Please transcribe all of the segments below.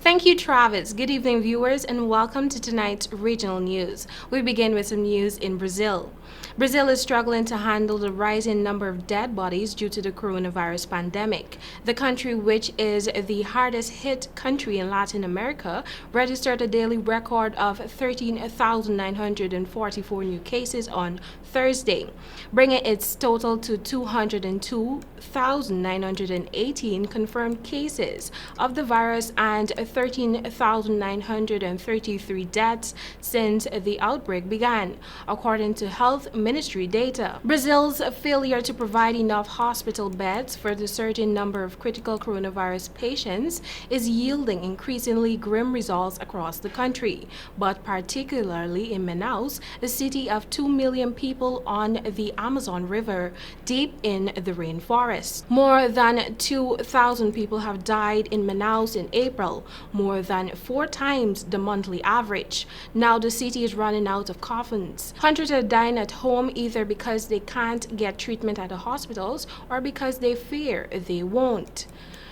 Thank you, Travis. Good evening, viewers, and welcome to tonight's regional news. We begin with some news in Brazil. Brazil is struggling to handle the rising number of dead bodies due to the coronavirus pandemic. The country, which is the hardest hit country in Latin America, registered a daily record of 13,944 new cases on Thursday, bringing its total to 202,918 confirmed cases of the virus and 13,933 deaths since the outbreak began, according to Health Ministry data. Brazil's failure to provide enough hospital beds for the certain number of critical coronavirus patients is yielding increasingly grim results across the country, but particularly in Manaus, a city of 2 million people on the Amazon River, deep in the rainforest. More than 2,000 people have died in Manaus in April, more than 4 times the monthly average. Now the city is running out of coffins. Hundreds are dying at home either because they can't get treatment at the hospitals or because they fear they won't.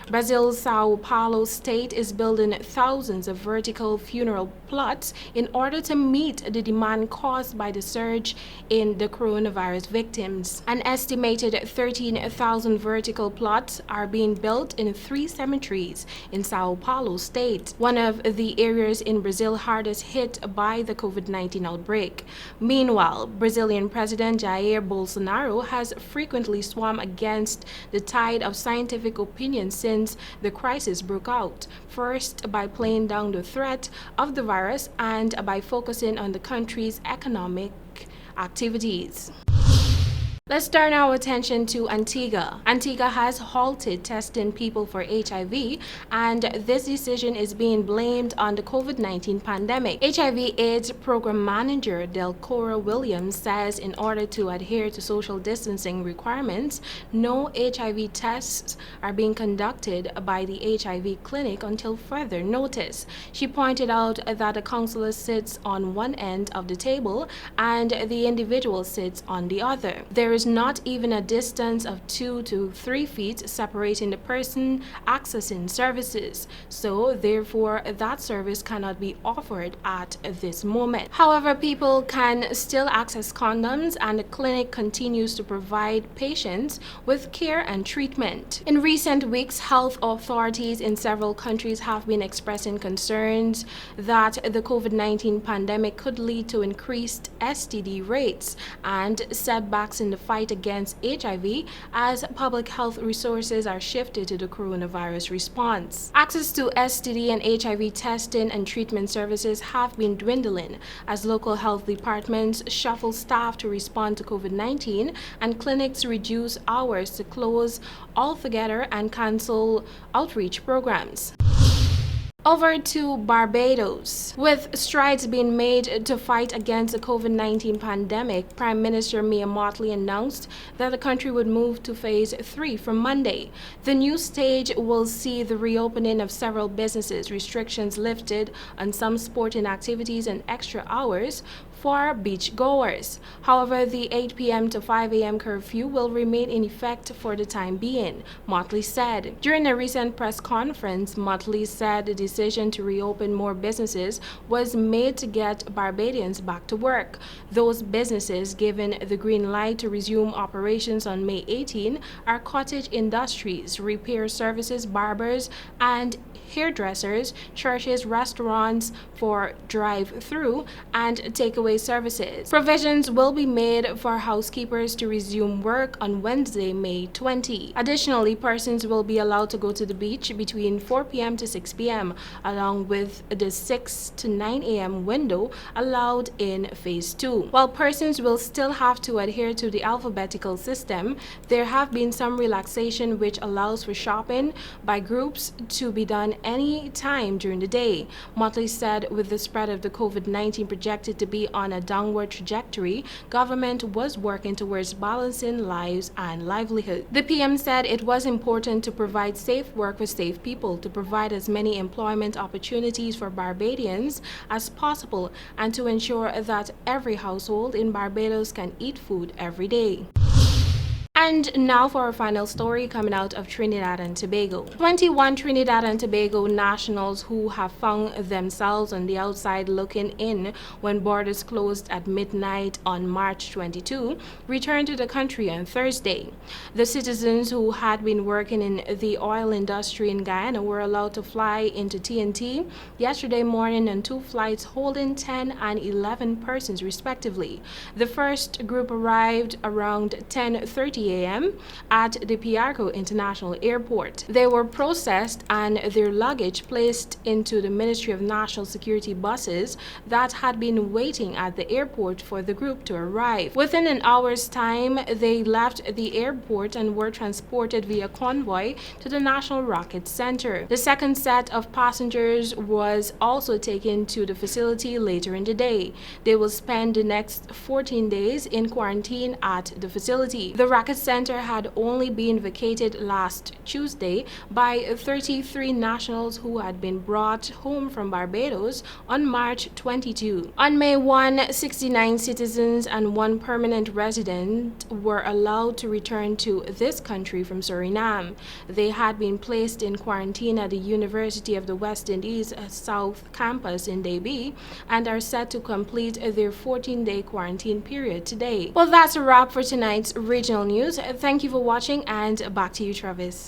Brazil's Sao Paulo state is building thousands of vertical funeral plots in order to meet the demand caused by the surge in the coronavirus victims. An estimated 13,000 vertical plots are being built in 3 cemeteries in Sao Paulo state, one of the areas in Brazil hardest hit by the COVID-19 outbreak. Meanwhile, Brazilian President Jair Bolsonaro has frequently swum against the tide of scientific opinion since the crisis broke out, first by playing down the threat of the virus and by focusing on the country's economic activities. Let's turn our attention to Antigua. Antigua has halted testing people for HIV, and this decision is being blamed on the COVID-19 pandemic. HIV/AIDS Program Manager Delcora Williams says in order to adhere to social distancing requirements, no HIV tests are being conducted by the HIV clinic until further notice. She pointed out that the counselor sits on one end of the table and the individual sits on the other. There is not even a distance of 2 to 3 feet separating the person accessing services, so therefore that service cannot be offered at this moment. However, people can still access condoms, and the clinic continues to provide patients with care and treatment. In recent weeks, health authorities in several countries have been expressing concerns that the COVID-19 pandemic could lead to increased STD rates and setbacks in the fight against HIV as public health resources are shifted to the coronavirus response. Access to STD and HIV testing and treatment services have been dwindling as local health departments shuffle staff to respond to COVID-19 and clinics reduce hours to close altogether and cancel outreach programs. Over to Barbados. With strides being made to fight against the COVID-19 pandemic, Prime Minister Mia Mottley announced that the country would move to phase 3 from Monday. The new stage will see the reopening of several businesses, restrictions lifted on some sporting activities, and extra hours for beachgoers. However, the 8 p.m. to 5 a.m. curfew will remain in effect for the time being, Mottley said. During a recent press conference, Mottley said the decision to reopen more businesses was made to get Barbadians back to work. Those businesses given the green light to resume operations on May 18 are cottage industries, repair services, barbers and hairdressers, churches, restaurants for drive-through and takeaway services. Provisions will be made for housekeepers to resume work on Wednesday, May 20. Additionally, persons will be allowed to go to the beach between 4 p.m. to 6 p.m., along with the 6 to 9 a.m. window allowed in Phase 2. While persons will still have to adhere to the alphabetical system, there have been some relaxation which allows for shopping by groups to be done any time during the day. Mottley said with the spread of the COVID-19 projected to be on a downward trajectory, government was working towards balancing lives and livelihood. The PM said it was important to provide safe work for safe people, to provide as many employment opportunities for Barbadians as possible, and to ensure that every household in Barbados can eat food every day. And now for our final story coming out of Trinidad and Tobago. 21 Trinidad and Tobago nationals who have found themselves on the outside looking in when borders closed at midnight on March 22 returned to the country on Thursday. The citizens who had been working in the oil industry in Guyana were allowed to fly into TNT yesterday morning on 2 flights holding 10 and 11 persons respectively. The first group arrived around 10:30 a.m. at the Piarco International Airport. They were processed and their luggage placed into the Ministry of National Security buses that had been waiting at the airport for the group to arrive. Within an hour's time, they left the airport and were transported via convoy to the National Rocket Center. The second set of passengers was also taken to the facility later in the day. They will spend the next 14 days in quarantine at the facility. The Rocket Center had only been vacated last Tuesday by 33 nationals who had been brought home from Barbados on March 22. On May 1, 69 citizens and 1 permanent resident were allowed to return to this country from Suriname. They had been placed in quarantine at the University of the West Indies South Campus in Davie and are set to complete their 14-day quarantine period today. Well, that's a wrap for tonight's regional news. Thank you for watching, and back to you, Travis.